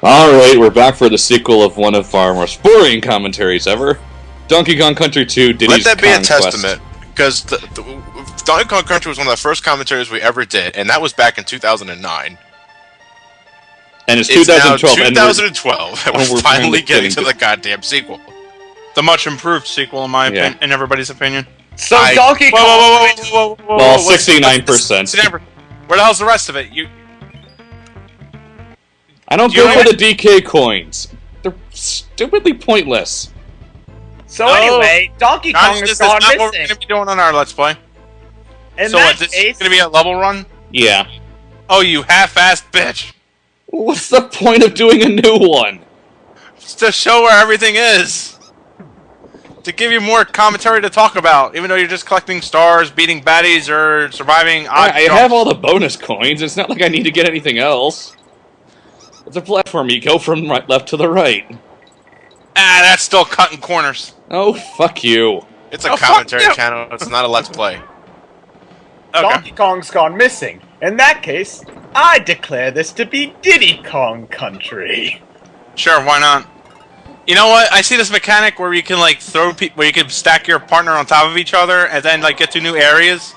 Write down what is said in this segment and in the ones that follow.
Alright, we're back for the sequel of one of our most boring commentaries ever. Donkey Kong Country 2, Diddy's Let that be a Conquest. testament, because Donkey Kong Country was one of the first commentaries we ever did, and that was back in 2009. And it's 2012. Now 2012, and we're finally getting to the goddamn sequel. The much improved sequel, in my opinion, in everybody's opinion. So Donkey Kong... Whoa. Well, 69%. Where the hell's the rest of it? I don't go for the DK coins. They're stupidly pointless. So anyway, Donkey Kong has gone That's not what we're missing. going to be doing on our Let's Play. In So that this case, is going to be a level run? Yeah. Oh, you half-assed bitch. What's the point of doing a new one? Just to show where everything is. To give you more commentary to talk about, even though you're just collecting stars, beating baddies, or surviving odd I have all the bonus coins. It's not like I need to get anything else. It's a platform. You go from left to the right. That's still cutting corners. Oh, fuck you. It's a commentary channel, it's not a Let's Play. Okay. Donkey Kong's gone missing. In that case, I declare this to be Diddy Kong Country. Sure, why not? You know what? I see this mechanic where you can like where you can stack your partner on top of each other and then like get to new areas.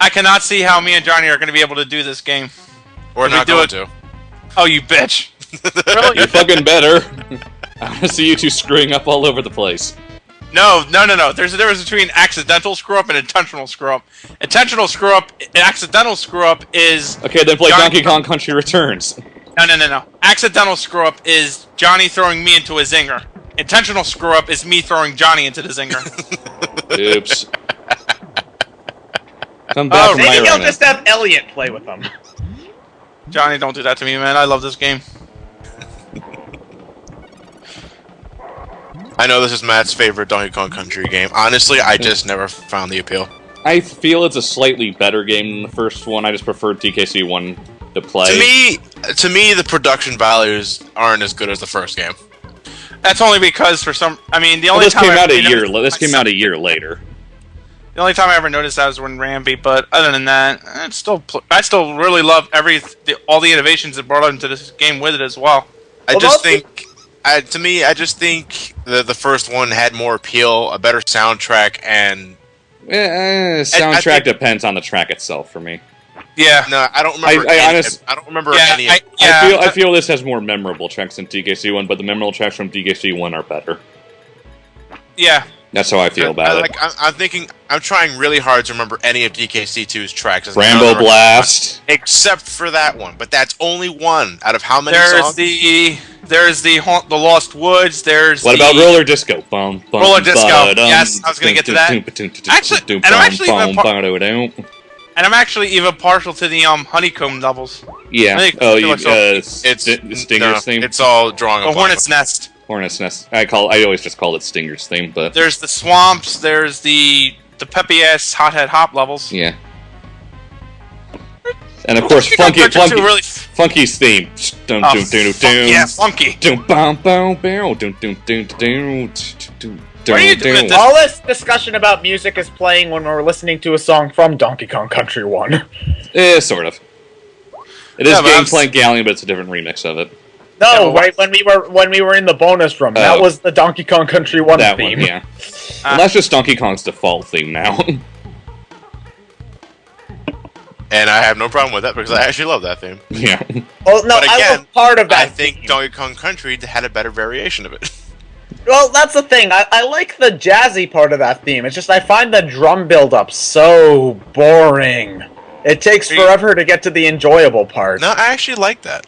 I cannot see how me and Johnny are going to be able to do this game. We're not going to. Oh, you bitch! Really? You fucking better. I want to see you two screwing up all over the place. No. There's a difference between accidental screw-up and intentional screw-up. Intentional screw-up, accidental screw-up is... Okay, then play Donkey Kong Country Returns. No. Accidental screw-up is Johnny throwing me into a zinger. Intentional screw-up is me throwing Johnny into the zinger. Oops. Come back from my Maybe I'll run. just have Elliot play with them. Johnny, don't do that to me, man. I love this game. I know this is Matt's favorite Donkey Kong Country game. Honestly, I just never found the appeal. I feel it's a slightly better game than the first one. I just preferred TKC 1 to play. To me, the production values aren't as good as the first game. That's only because for some... I mean, the only this time came I out a ever year. noticed- This came out a year later. The only time I ever noticed that was when Ramby, but other than that, I still really love all the innovations that brought into this game with it as well. I just think the first one had more appeal, a better soundtrack, and Soundtrack think- depends on the track itself for me. Yeah. no, I don't remember. I don't remember any. I feel this has more memorable tracks than TKC 1, but the memorable tracks from TKC 1 are better. Yeah. That's how I feel about it. I'm trying really hard to remember any of DKC2's tracks. Rambo Blast. Except for that one, but that's only one out of how many There's songs? there's the Lost Woods. There's What about Roller Disco? Roller Disco. Yes, I was gonna get to that. Actually, and I'm actually even partial to the Honeycomb levels. Yeah. I think Stinger's theme. It's all drawing. Oh, Hornet's Nest. Hornet's Nest. I always just called it Stinger's theme, but There's the swamps. There's the peppy ass Hothead Hop levels. yeah. And of course, Funky's theme. Yeah, Funky. What are you doing? All this discussion about music is playing when we're listening to a song from Donkey Kong Country 1. Sort of. It is Playing Galleon, but it's a different remix of it. No, right when we were in the bonus room, that was the Donkey Kong Country 1 theme. Yeah. Well, that's just Donkey Kong's default theme now. And I have no problem with that because I actually love that theme. Yeah. Well, no, But again, I was part of that. I think Donkey Kong Country had a better variation of it. Well, that's the thing. I like the jazzy part of that theme. It's just I find the drum build-up so boring. It takes forever to get to the enjoyable part. No, I actually like that.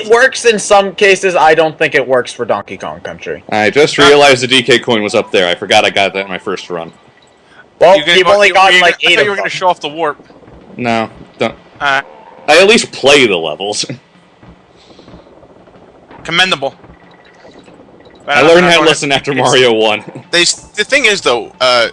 It works in some cases. I don't think it works for Donkey Kong Country. I just realized the DK coin was up there. I forgot I got that in my first run. Well, you've only gotten like 8 I thought of you were going them. to show off the warp. No, don't. I at least play the levels. Commendable. I learned how to listen after Mario 1. The thing is, though, I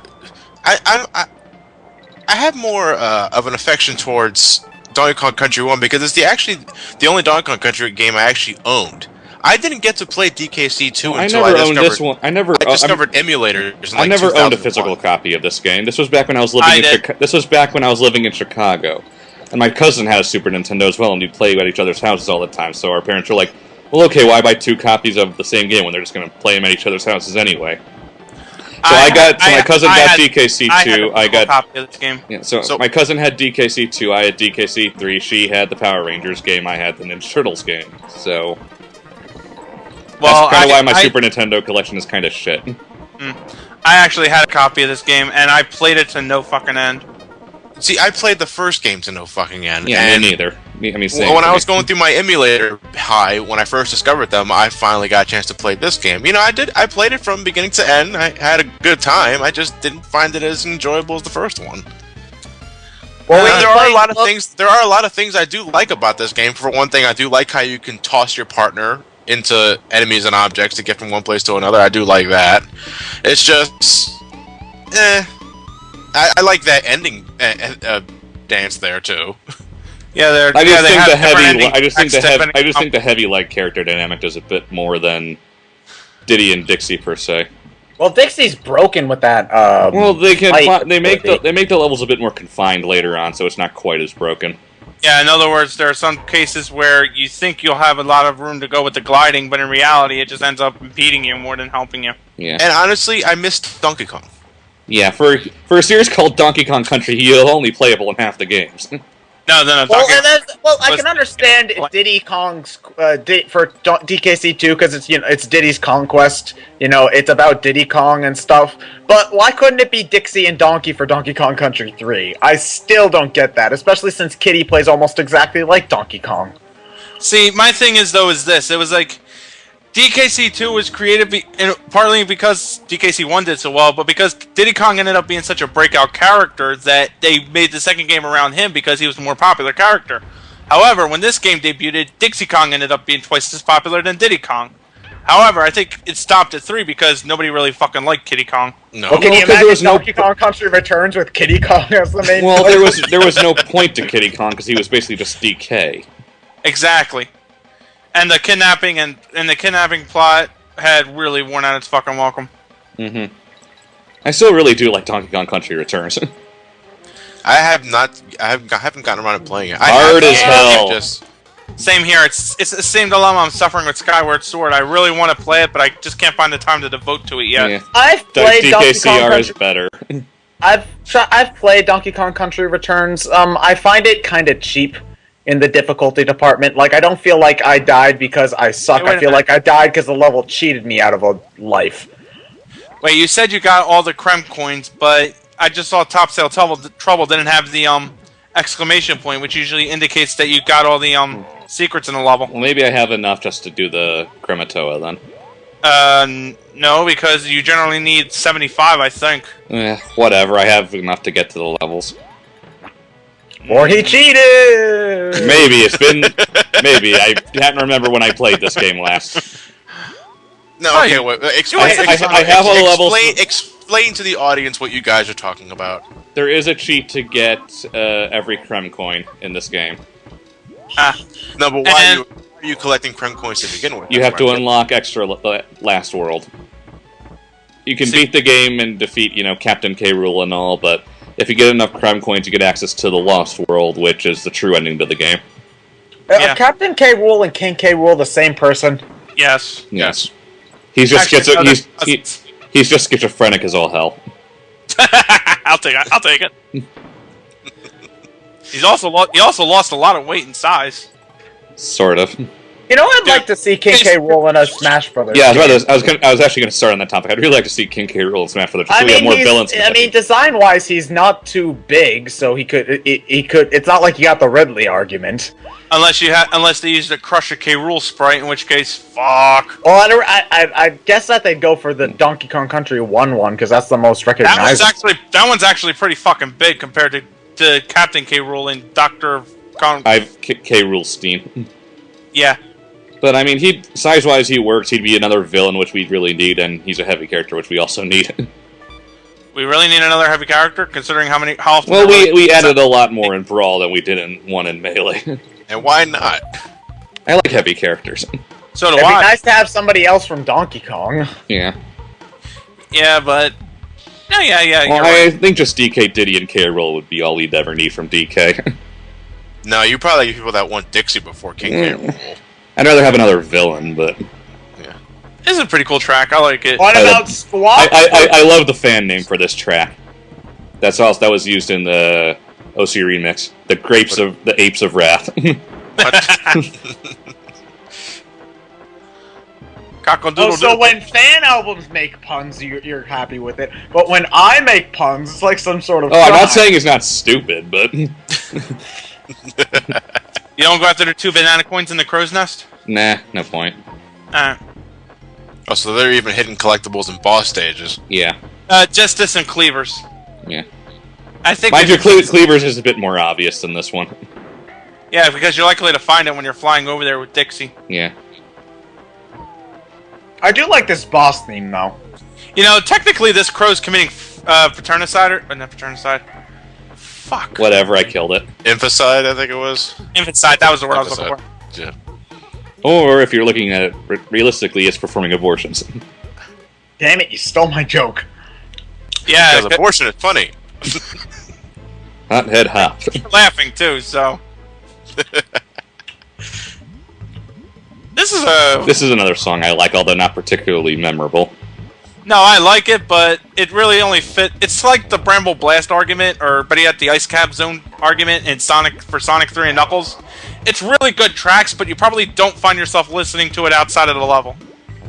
have more of an affection towards Donkey Kong Country 1 because it's the only Donkey Kong Country game I actually owned. I didn't get to play DKC 2 until I discovered this one. I discovered emulators. I never owned a physical copy of this game. This was back when I was living in Chicago. And my cousin had a Super Nintendo as well, and we'd play at each other's houses all the time. So our parents were like, well, okay, why buy 2 copies of the same game when they're just going to play them at each other's houses anyway? So my cousin got DKC2. I got a copy of this game. Yeah, so my cousin had DKC2. I had DKC3. She had the Power Rangers game. I had the Ninja Turtles game. So that's kind of why my Super Nintendo collection is kind of shit. I actually had a copy of this game, and I played it to no fucking end. See, I played the first game to no fucking end. Yeah, and me neither. When I was going through my emulator high, when I first discovered them, I finally got a chance to play this game. You know, I played it from beginning to end. I had a good time. I just didn't find it as enjoyable as the first one. Well, there are a lot of things. There are a lot of things I do like about this game. For one thing, I do like how you can toss your partner into enemies and objects to get from one place to another. I do like that. It's just, I like that ending dance there too. Yeah, I just think the heavy leg character dynamic does a bit more than Diddy and Dixie per se. Well, Dixie's broken with that. Well, they make the levels a bit more confined later on, so it's not quite as broken. Yeah, in other words, there are some cases where you think you'll have a lot of room to go with the gliding, but in reality, it just ends up impeding you more than helping you. Yeah. And honestly, I missed Donkey Kong. Yeah, for a series called Donkey Kong Country, he'll only playable in half the games. No. I can understand if Diddy Kong's for DKC2 because it's Diddy's Conquest. You know, it's about Diddy Kong and stuff. But why couldn't it be Dixie and Donkey for Donkey Kong Country 3? I still don't get that, especially since Kiddy plays almost exactly like Donkey Kong. See, my thing is this: it was like DKC2 was created partly because DKC1 did so well, but because Diddy Kong ended up being such a breakout character that they made the second game around him because he was a more popular character. However, when this game debuted, Dixie Kong ended up being twice as popular than Diddy Kong. However, I think it stopped at 3 because nobody really fucking liked Kiddy Kong. No. Well, can you imagine Donkey Kong Country Returns with Kiddy Kong as the main? Well, there was no point to Kiddy Kong because he was basically just DK. Exactly. And the kidnapping plot had really worn out its fucking welcome. Mm-hmm. I still really do like Donkey Kong Country Returns. I haven't gotten around to playing it. Hard as hell. Same here. It's the same dilemma I'm suffering with Skyward Sword. I really want to play it, but I just can't find the time to devote to it yet. Yeah. I've played Donkey Kong DKCR Country. is better. I've played Donkey Kong Country Returns. I find it kind of cheap in the difficulty department. Like, I don't feel like I died because I suck. I feel like I died because the level cheated me out of a life. Wait, you said you got all the Krem coins, but I just saw Top Sail Trouble didn't have the exclamation point, which usually indicates that you got all the secrets in the level. Well, maybe I have enough just to do the Krematoa then. No, because you generally need 75, I think. Whatever, I have enough to get to the levels. Or he cheated! Maybe, maybe. I can't remember when I played this game last. No, okay, wait. Explain to the audience what you guys are talking about. There is a cheat to get every Krem coin in this game. No, but why are you collecting Krem coins to begin with? You have to unlock extra last world. You can beat the game and defeat, Captain K. Rool and all, but if you get enough Krem coins, you get access to the Lost World, which is the true ending to the game. Are Captain K. Rool and King K. Rool the same person? Yes. Yes. He's just he's just schizophrenic as all hell. I'll take it. He also lost a lot of weight and size. Sort of. You know, I'd like to see King K. Rool in a Smash Brothers. Yeah, I was actually going to start on that topic. I'd really like to see King K. Rool in Smash Brothers. We have more villains. Design-wise, he's not too big, so he could. It's not like you got the Ridley argument. Unless they used a Crusher K. Rool sprite, in which case, fuck. Well, I guess that they'd go for the Donkey Kong Country 1 because that's the most recognizable. That one's actually pretty fucking big compared to Captain K. Rool and Dr. Kong. I've K. Rool Steam. Yeah. But, I mean, size-wise, he works. He'd be another villain, which we really need, and he's a heavy character, which we also need. We really need another heavy character, considering how often... Well, we added a lot more in Brawl than we did in 1 in Melee. And why not? I like heavy characters. So do It'd I. be nice to have somebody else from Donkey Kong. Yeah. Yeah, but... No, yeah. Well, I think just DK, Diddy, and K. Rool would be all we'd ever need from DK. No, you probably get people that want Dixie before King K. Rool. I'd rather have another villain, but This is a pretty cool track. I like it. What about Squawk? I love the fan name for this track. That was used in the OC remix. The Apes of Wrath. So when fan albums make puns, you're happy with it. But when I make puns, it's like some sort of. I'm not saying it's not stupid, but. You don't go after the 2 banana coins in the crow's nest? Nah, no point. Oh, so they're even hidden collectibles in boss stages. Yeah. Justice and Cleavers. Yeah. I think. Mind you, Cleavers is a bit more obvious than this one. Yeah, because you're likely to find it when you're flying over there with Dixie. Yeah. I do like this boss theme, though. You know, technically this crow's committing fratricide, or not fratricide. Fuck. Whatever, I killed it. Infanticide, I think it was. Infanticide, that was the word I was looking for. Yeah. Or, if you're looking at it realistically, it's performing abortions. Damn it, you stole my joke. Yeah. Because abortion is funny. Hot head hop. You're laughing, too, so... This is another song I like, although not particularly memorable. No, I like it, but it really only fit. It's like the Bramble Blast argument, or better yet, the Ice Cap Zone argument in Sonic 3 and Knuckles. It's really good tracks, but you probably don't find yourself listening to it outside of the level.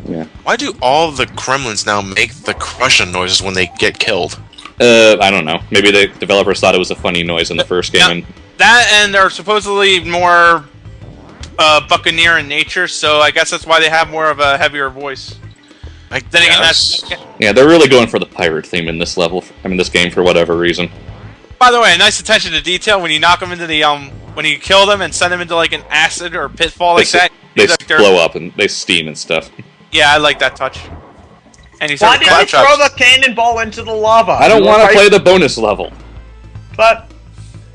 Yeah. Why do all the Kremlings now make the crushing noises when they get killed? I don't know. Maybe the developers thought it was a funny noise in the first game. And that, and they're supposedly more buccaneer in nature, so I guess that's why they have more of a heavier voice. Then again, yeah, they're really going for the pirate theme in this level. This game for whatever reason. By the way, nice attention to detail when you knock them into the when you kill them and send them into like an acid or pitfall that. They blow up and they steam and stuff. Yeah, I like that touch. And why did you throw the cannonball into the lava? I don't want to play the bonus level. But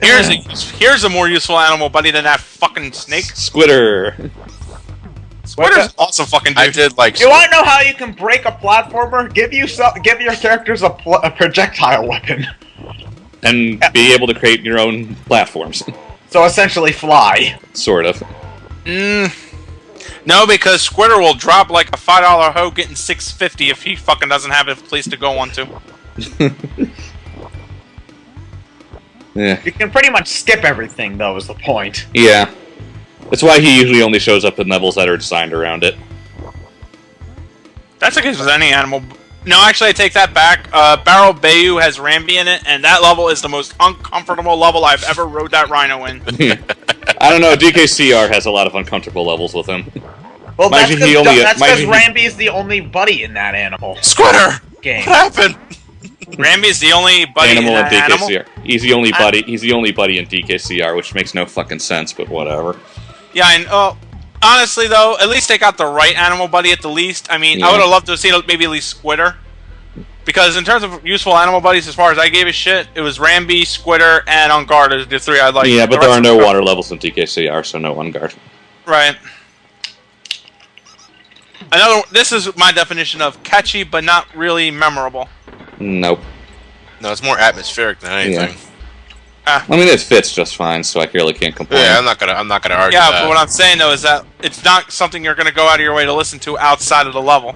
here's a more useful animal buddy than that fucking snake. Squitter. Squitter's awesome fucking dude. I did like. You want to know how you can break a platformer? Give your characters a projectile weapon, and be able to create your own platforms. So essentially, fly. Sort of. No, because Squitter will drop like a $5 hoe getting $6.50 if he fucking doesn't have a place to go on to. Yeah. You can pretty much skip everything, though, is the point. Yeah. That's why he usually only shows up in levels that are designed around it. That's the case with any animal. No, actually, I take that back. Barrel Bayou has Rambi in it, and that level is the most uncomfortable level I've ever rode that rhino in. I don't know, DKCR has a lot of uncomfortable levels with him. Well, that's because Rambi is the only buddy in that animal. Squitter! Game. What happened? Rambi is the only buddy in that DKCR. Animal? He's the only buddy. He's the only buddy in DKCR, which makes no fucking sense, but whatever. Yeah, and honestly though, at least they got the right animal buddy at the least. I mean, Yeah. I would have loved to have seen maybe at least Squitter. Because in terms of useful animal buddies, as far as I gave a shit, it was Rambi, Squitter, and On Guard are the three I like. Yeah, but there are no water levels in DKCR, so no On Guard. Right. This is my definition of catchy, but not really memorable. Nope. No, it's more atmospheric than anything. I mean, it fits just fine, so I really can't complain. Yeah, I'm not gonna argue Yeah, that. but what I'm saying though is that it's not something you're gonna go out of your way to listen to outside of the level.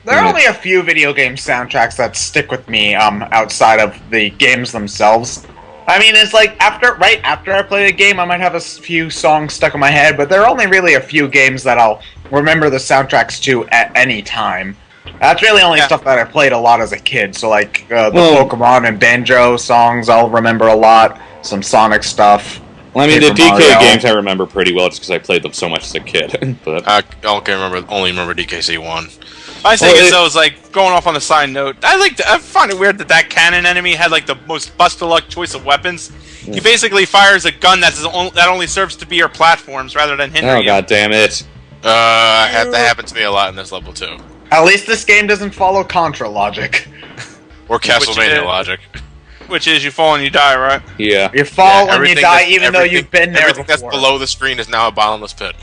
There are only a few video game soundtracks that stick with me outside of the games themselves. I mean, it's like right after I play a game, I might have a few songs stuck in my head, but there are only really a few games that I'll remember the soundtracks to at any time. That's really only stuff that I played a lot as a kid. So like the Pokemon and Banjo songs, I'll remember a lot. Some Sonic stuff. Well, I mean, the DK games I remember pretty well just because I played them so much as a kid. But I only remember DKC 1. My thing is, though, is like going off on a side note. I find it weird that cannon enemy had like the most bust-of-luck choice of weapons. Yeah. He basically fires a gun that only serves to be your platforms rather than hinder you. Oh, god damn it! That happened to me a lot in this level too. At least this game doesn't follow Contra logic. Or Castlevania logic. Which is you fall and you die, right? Yeah. You fall and you die even though you've been there before. Everything that's below the screen is now a bottomless pit.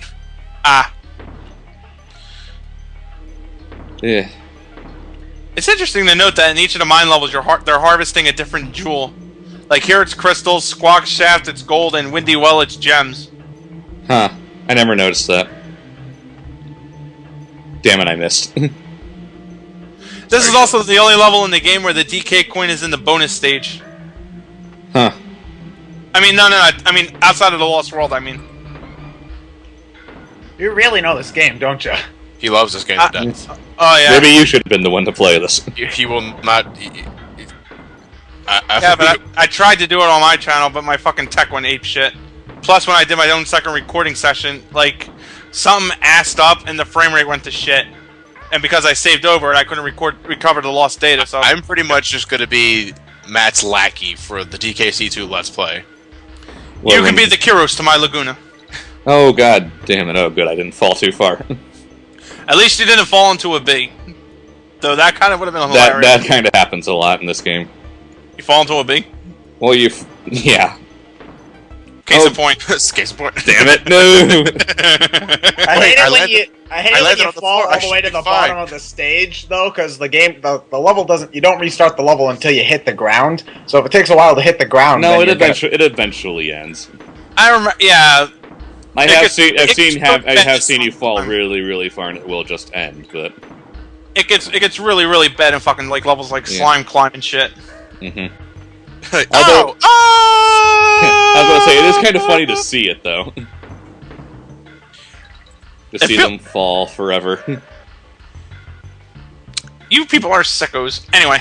Yeah. It's interesting to note that in each of the mine levels, they're harvesting a different jewel. Like here it's crystals, Squawk Shaft it's gold, and Windy Well it's gems. Huh. I never noticed that. Damn it, I missed. This is also the only level in the game where the DK coin is in the bonus stage. Huh. I mean, no. I mean, outside of the Lost World, I mean. You really know this game, don't you? He loves this game to death. Oh, yeah. Maybe you should have been the one to play this. He will not... I tried to do it on my channel, but my fucking tech went ape shit. Plus, when I did my own second recording session, like, something assed up and the frame rate went to shit. And because I saved over it, I couldn't recover the lost data, so... I'm pretty much just going to be Matt's lackey for the DKC2 Let's Play. Well, you can be the Kyros to my Laguna. Oh, god damn it. Oh, good. I didn't fall too far. At least you didn't fall into a bee. Though that kind of would have been hilarious. That kind of happens a lot in this game. You fall into a bee? Well, yeah. Case in point. Case in point. Damn it, no! I hate it when you fall all the way to the bottom of the stage, though, because the level doesn't... You don't restart the level until you hit the ground. So if it takes a while to hit the ground... No, it eventually ends. I remember... Yeah... I have seen you fall really, really far, and it will just end. But it gets really, really bad in fucking like levels like slime climb and shit. Mm-hmm. Although, I was gonna say it is kind of funny to see it though, to see them fall forever. You people are sickos. Anyway.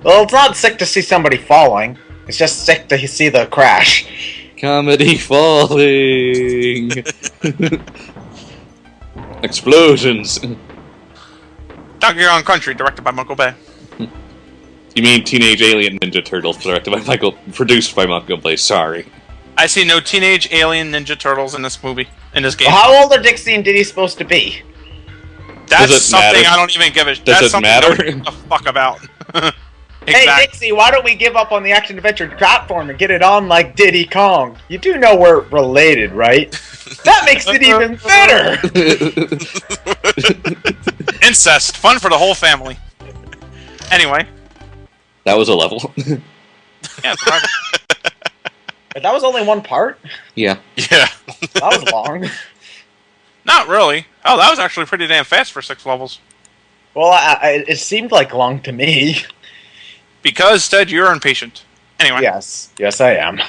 Well, it's not sick to see somebody falling. It's just sick to see the crash. Comedy falling. Explosions. Donkey Kong Country, directed by Michael Bay. You mean Teenage Alien Ninja Turtles, produced by Michael Bay? Sorry. I see no Teenage Alien Ninja Turtles in this movie, in this game. Well, how old are Dixie and Diddy supposed to be? That's something I don't even give a... Does it matter? Does the fuck about. Exactly. Hey, Dixie, why don't we give up on the action-adventure platform and get it on like Diddy Kong? You do know we're related, right? That makes it even better! Incest. Fun for the whole family. Anyway. That was a level. Yeah, That was only one part? Yeah. Yeah. That was long. Not really. Oh, that was actually pretty damn fast for 6 levels. Well, it seemed like long to me. Because, Ted, you're impatient. Anyway. Yes, I am.